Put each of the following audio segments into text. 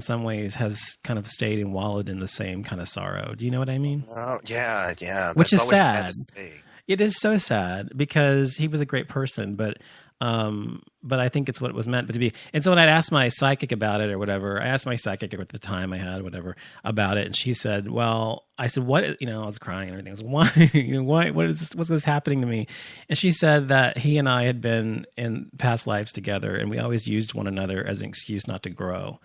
some ways has kind of stayed and wallowed in the same kind of sorrow. Do you know what I mean? Oh, yeah. Which That's is always sad. to see. It is so sad because he was a great person, but I think it's what it was meant to be. And so when I'd asked my psychic about it or whatever, I asked my psychic at the time I had whatever about it, and she said, "Well," I said, "What?" You know, I was crying and everything. I was, "Why? Why? What is this? What's happening to me?" And she said that he and I had been in past lives together, and we always used one another as an excuse not to grow.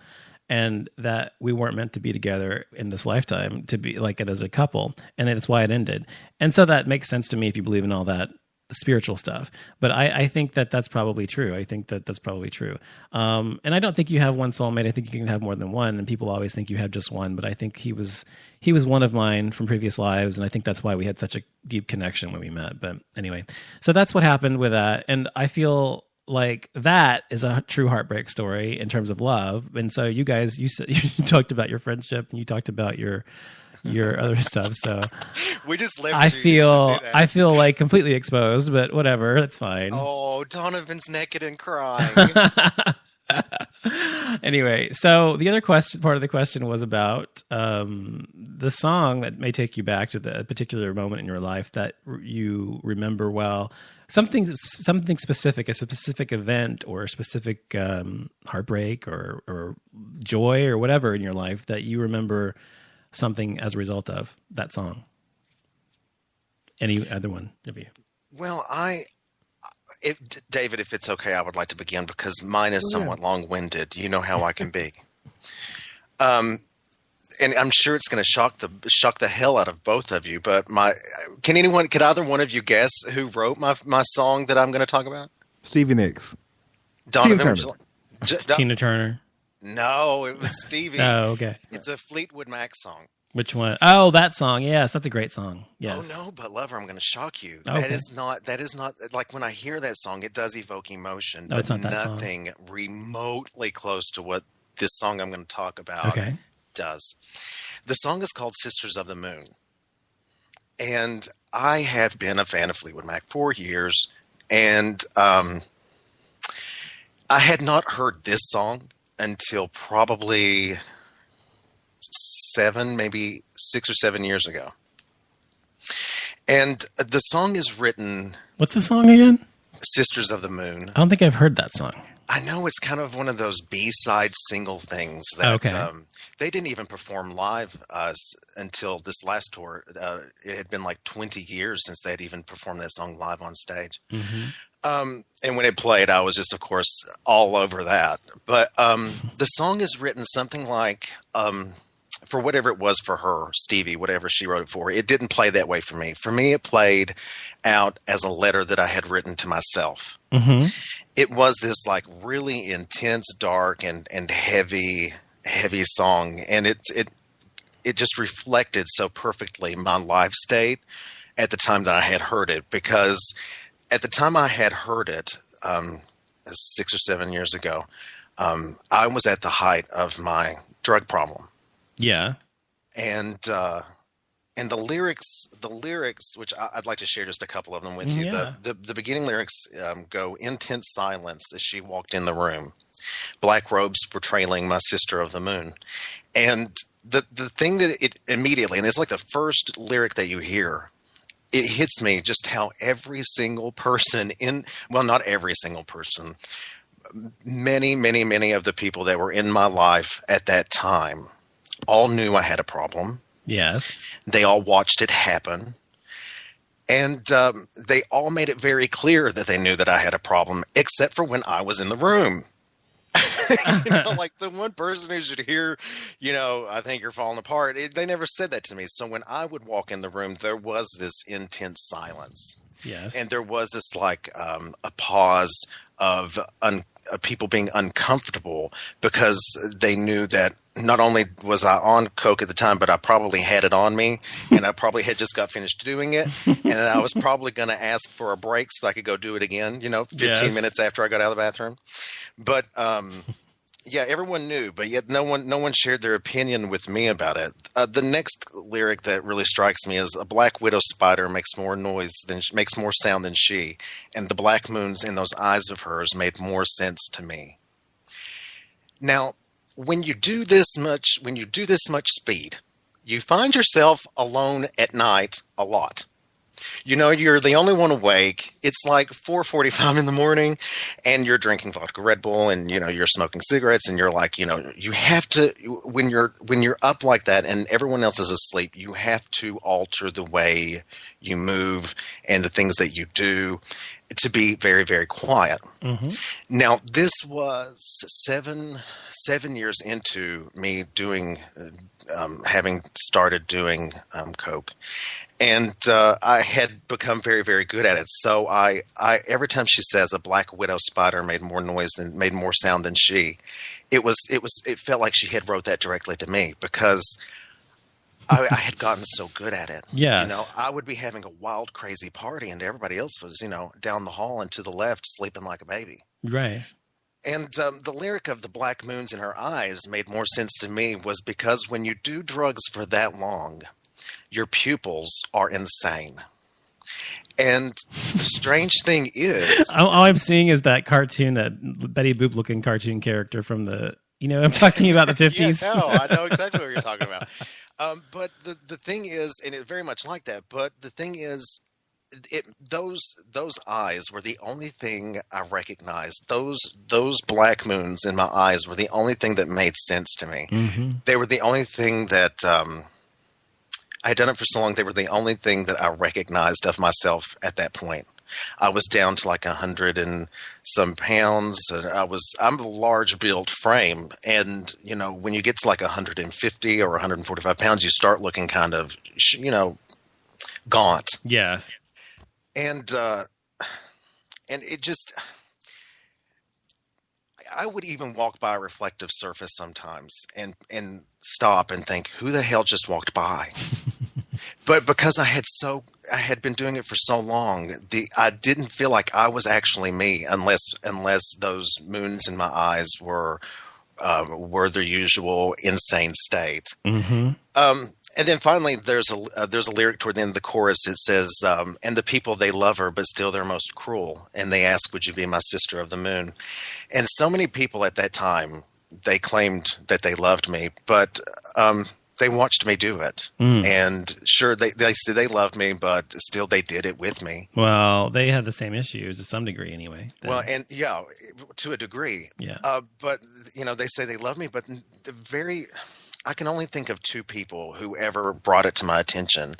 And that we weren't meant to be together in this lifetime to be like it as a couple. And that's why it ended. And so that makes sense to me if you believe in all that spiritual stuff. But I think that that's probably true. I think that that's probably true. And I don't think you have one soulmate. I think you can have more than one. And people always think you have just one. But I think he was one of mine from previous lives. And I think that's why we had such a deep connection when we met. But anyway, so that's what happened with that. And I feel like that is a true heartbreak story in terms of love. And so you guys, you talked about your friendship and you talked about your other stuff. So we just left. I feel like completely exposed, but whatever, that's fine. Oh, Donovan's naked and crying. Anyway, so the other part of the question was about the song that may take you back to the particular moment in your life that you remember well. Something specific, a specific event or a specific heartbreak or joy or whatever in your life that you remember something as a result of that song. Any other one of you? Well, David, if it's okay, I would like to begin because mine is somewhat long-winded. You know how I can be. And I'm sure it's going to shock the hell out of both of you. But could either one of you guess who wrote my song that I'm going to talk about? Stevie Nicks. Donovan, Tina Turner. No, it was Stevie. Oh, okay. It's a Fleetwood Mac song. Which one? Oh, that song. Yes, that's a great song. Yes. Oh no, but lover, I'm going to shock you. Okay. That is not like when I hear that song, it does evoke emotion, no, but nothing remotely close to what this song I'm going to talk about does. The song is called Sisters of the Moon. And I have been a fan of Fleetwood Mac for years, and I had not heard this song until probably 6 or 7 years ago. And the song is written... What's the song again? Sisters of the Moon. I don't think I've heard that song. I know it's kind of one of those B-side single things that they didn't even perform live until this last tour. It had been like 20 years since they had even performed that song live on stage. Mm-hmm. And when it played, I was just, of course, all over that. But the song is written something like... for whatever it was for her, Stevie, whatever she wrote it for, it didn't play that way for me. For me, it played out as a letter that I had written to myself. Mm-hmm. It was this like really intense, dark, and heavy song, and it just reflected so perfectly my life state at the time that I had heard it. Because at the time I had heard it, 6 or 7 years ago, I was at the height of my drug problem. Yeah. And the lyrics, which I'd like to share just a couple of them with you. Yeah. The beginning lyrics go, intense silence as she walked in the room. Black robes were trailing my sister of the moon. And the thing that it immediately, and it's like the first lyric that you hear, it hits me just how every single person not every single person, many, many, many of the people that were in my life at that time all knew I had a problem. Yes. They all watched it happen. And they all made it very clear that they knew that I had a problem, except for when I was in the room. Like the one person who should hear, I think you're falling apart. They never said that to me. So when I would walk in the room, there was this intense silence. Yes. And there was this like a pause of people being uncomfortable because they knew that not only was I on coke at the time, but I probably had it on me, and I probably had just got finished doing it, and I was probably going to ask for a break so I could go do it again, 15 minutes after I got out of the bathroom. But yeah, everyone knew, but yet no one shared their opinion with me about it. The next lyric that really strikes me is, a black widow spider makes more sound than she, and the black moons in those eyes of hers made more sense to me. Now, when you do this much, speed, you find yourself alone at night a lot. You're the only one awake. It's like 4:45 in the morning, and you're drinking vodka Red Bull, and you're smoking cigarettes, and you're like, you have to when you're up like that, and everyone else is asleep. You have to alter the way you move and the things that you do to be very, very quiet. Mm-hmm. Now, this was seven years into me doing, having started doing coke. And I had become very, very good at it. So I every time she says a black widow spider made more sound than she, it felt like she had wrote that directly to me, because I had gotten so good at it. Yes. I would be having a wild, crazy party, and everybody else was, down the hall and to the left, sleeping like a baby. Right. And the lyric of the black moons in her eyes made more sense to me, was because when you do drugs for that long, your pupils are insane. And the strange thing is... all I'm seeing is that cartoon, that Betty Boop looking cartoon character from the... I'm talking about the 50s. Yeah, no, I know exactly what you're talking about. But the thing is, and it's very much like that, but the thing is, those eyes were the only thing I recognized. Those black moons in my eyes were the only thing that made sense to me. Mm-hmm. They were the only thing that... I had done it for so long. They were the only thing that I recognized of myself at that point. I was down to like 100 and some pounds, and I'm a large built frame. And, when you get to like 150 or 145 pounds, you start looking kind of, gaunt. Yes. And it just, I would even walk by a reflective surface sometimes and stop and think, who the hell just walked by? But because I had been doing it for so long, I didn't feel like I was actually me, unless those moons in my eyes were their usual insane state. Mm-hmm. And then finally, there's a lyric toward the end of the chorus. It says, "And the people, they love her, but still they're most cruel. And they ask, would you be my sister of the moon?" And so many people at that time, they claimed that they loved me, but they watched me do it. And sure, they said they loved me, but still they did it with me. Well, they had the same issues to some degree anyway. Well, and yeah, to a degree. Yeah. But, they say they love me, but I can only think of two people who ever brought it to my attention.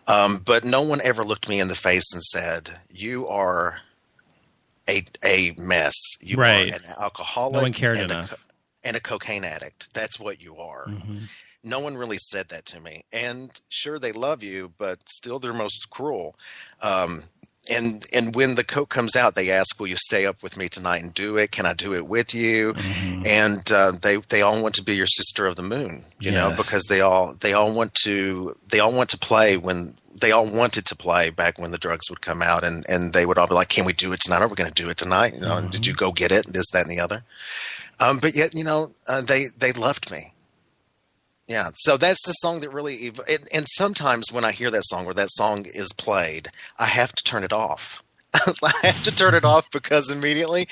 But no one ever looked me in the face and said, you are a mess. You are an alcoholic. No one cared enough. And a cocaine addict. That's what you are. Mm-hmm. No one really said that to me. And sure, they love you, but still they're most cruel. And when the coke comes out, they ask, will you stay up with me tonight and do it? Can I do it with you? Mm-hmm. And they all want to be your sister of the moon, you know, because they all want to play when they all wanted to play back when the drugs would come out, and they would all be like, can we do it tonight? Are we going to do it tonight? And did you go get it? This, that, and the other. But yet, they loved me. Yeah, so that's the song that really and sometimes when I hear that song or that song is played, I have to turn it off. I have to turn it off because immediately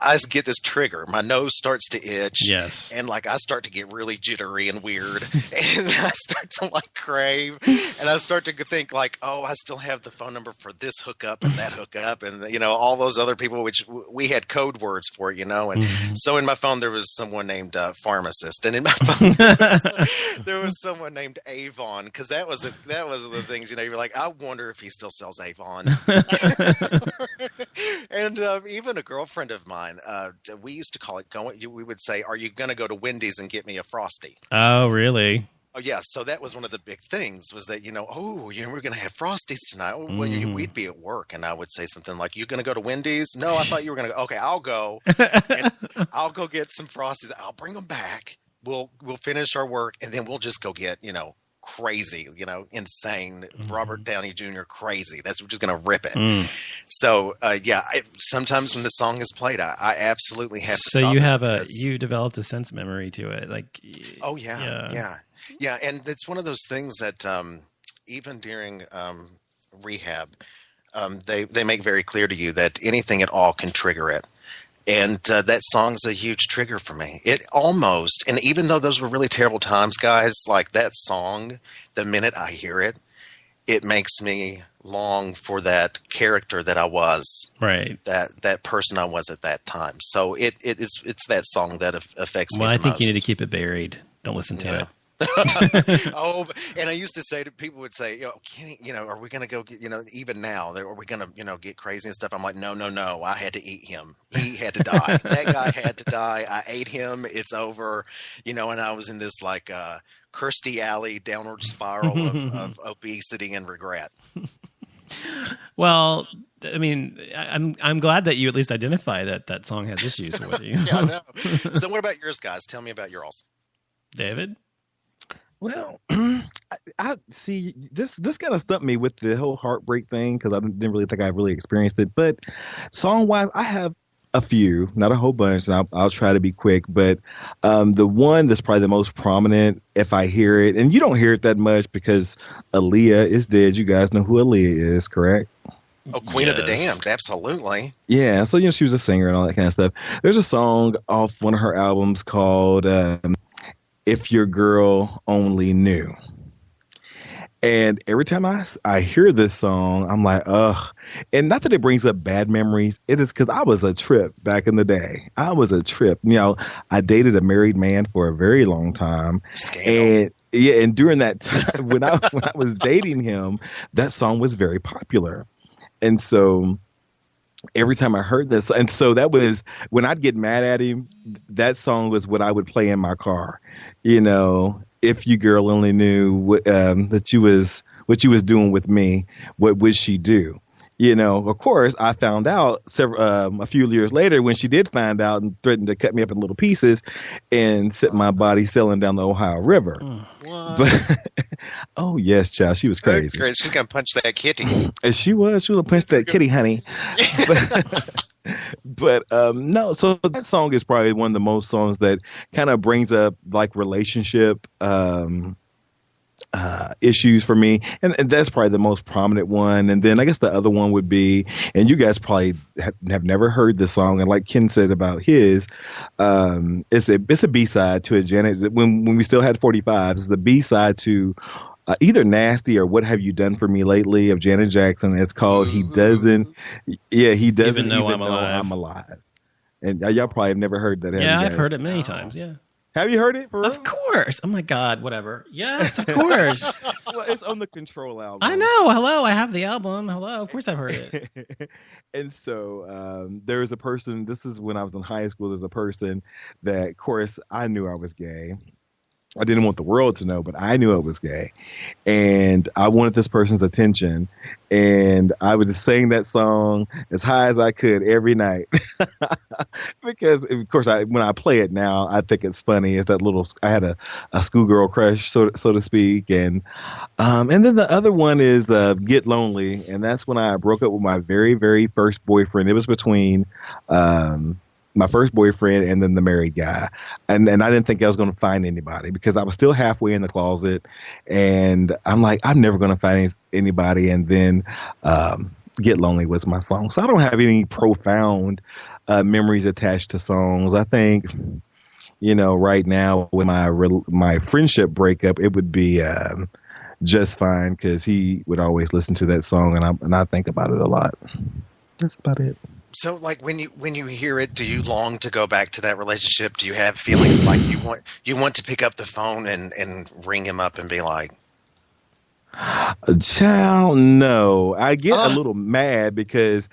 I get this trigger. My nose starts to itch. Yes. And I start to get really jittery and weird. And I start to crave. And I start to think oh, I still have the phone number for this hookup and that hookup and, all those other people, which we had code words for, And so in my phone, there was someone named Pharmacist. And in my phone, there was someone named Avon. Because that was the things, you're like, I wonder if he still sells Avon. And even a girlfriend of mine, we used to call it we would say, are you going to go to Wendy's and get me a Frosty? Oh, really? Oh, yeah. So that was one of the big things was that, we're going to have Frosties tonight. Well, we'd be at work and I would say something like, you going to go to Wendy's? No, I thought you were going to go. Okay, I'll go. And I'll go get some Frosties. I'll bring them back. We'll finish our work and then we'll just go get, crazy, insane, Robert Downey Jr. crazy. We're just going to rip it. So, sometimes when the song is played, I absolutely have to stop. So you developed a sense memory to it. Oh, yeah. And it's one of those things that even during rehab, they make very clear to you that anything at all can trigger it. And that song's a huge trigger for me. It almost, and even though those were really terrible times, guys, like that song, the minute I hear it, it makes me long for that character that I was, right? That person I was at that time. So it's that song that affects me. Well, I think most. you need to keep it buried. Don't listen to it. Oh, and I used to say to people would say, Kenny, are we going to go get, even now, are we going to, get crazy and stuff? I'm like, no. I had to eat him. He had to die. That guy had to die. I ate him. It's over, and I was in this like Kirstie Alley downward spiral of obesity and regret. Well, I mean, I'm glad that you at least identify that song has issues with you. Yeah, I know. So what about yours, guys? Tell me about yours. David? Well, I see this kind of stumped me with the whole heartbreak thing because I didn't really think I really experienced it. But song wise, I have a few, not a whole bunch. And I'll try to be quick. But the one that's probably the most prominent, if I hear it, and you don't hear it that much because Aaliyah is dead. You guys know who Aaliyah is, correct? Oh, Queen of the Damned, absolutely. Yeah, so she was a singer and all that kind of stuff. There's a song off one of her albums called If Your Girl Only Knew. And every time I hear this song, I'm like, ugh. And not that it brings up bad memories. It is because I was a trip back in the day. I was a trip. I dated a married man for a very long time. Scandal. And during that time, when I was dating him, that song was very popular. And so every time I heard this, and so that was when I'd get mad at him, that song was what I would play in my car. If your girl only knew that you was what you was doing with me, what would she do? Of course, I found out a few years later when she did find out and threatened to cut me up in little pieces and set my body sailing down the Ohio River. What? But oh yes, child, she was crazy. She's gonna punch that kitty. And she was gonna punch that kitty, honey. But no, so that song is probably one of the most songs that kind of brings up like relationship issues for me, and that's probably the most prominent one. And then I guess the other one would be, and you guys probably have never heard this song, and like Ken said about his, it's a B-side to a Janet when we still had 45. It's the B-side to either Nasty or What Have You Done For Me Lately of Janet Jackson. It's called He Doesn't even know I'm alive. And y'all probably have never heard that. Yeah, I've heard it many times. Yeah. Have you heard it? For real? Of course. Oh my God. Whatever. Yes, of course. Well, it's on the Control album. I know. Hello. I have the album. Hello. Of course I've heard it. And so there's a person. This is when I was in high school. There's a person that, of course, I knew I was gay. I didn't want the world to know, but I knew I was gay. And I wanted this person's attention. And I would just sing that song as high as I could every night. Because, of course, when I play it now, I think it's funny. It's that little, I had a schoolgirl crush, so to speak. And then the other one is Get Lonely. And that's when I broke up with my very, very first boyfriend. It was between my first boyfriend and then the married guy. And I didn't think I was going to find anybody because I was still halfway in the closet. And I'm like, I'm never going to find anybody. And then Get Lonely was my song. So I don't have any profound memories attached to songs. I think, right now with my friendship breakup, it would be Just Fine because he would always listen to that song and I think about it a lot. That's about it. So, like when you hear it, do you long to go back to that relationship? Do you have feelings like you want to pick up the phone and ring him up and be like, "Child, no." I get a little mad because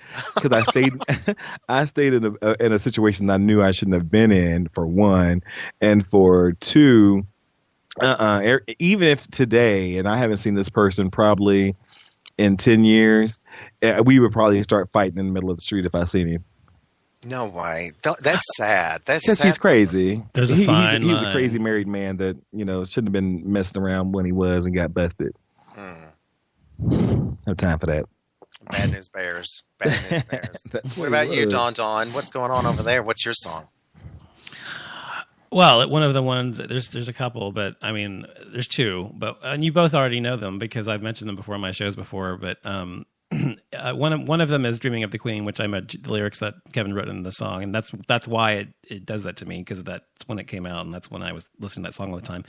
I stayed in a situation I knew I shouldn't have been in, for one, and for two, even if today, and I haven't seen this person probably in 10 years, we would probably start fighting in the middle of the street if I seen him. No way. That's sad. That's because he's crazy. There's a fine he was a crazy married man that, shouldn't have been messing around when he was and got busted. No time for that. Bad news bears. Bad news bears. What about you, Don? What's going on over there? What's your song? Well, one of the ones, there's a couple, but I mean, there's two, and you both already know them because I've mentioned them before in my shows before, but one of them is "Dreaming of the Queen," which I met the lyrics that Kevin wrote in the song, and that's why it does that to me, because that's when it came out, and that's when I was listening to that song all the time.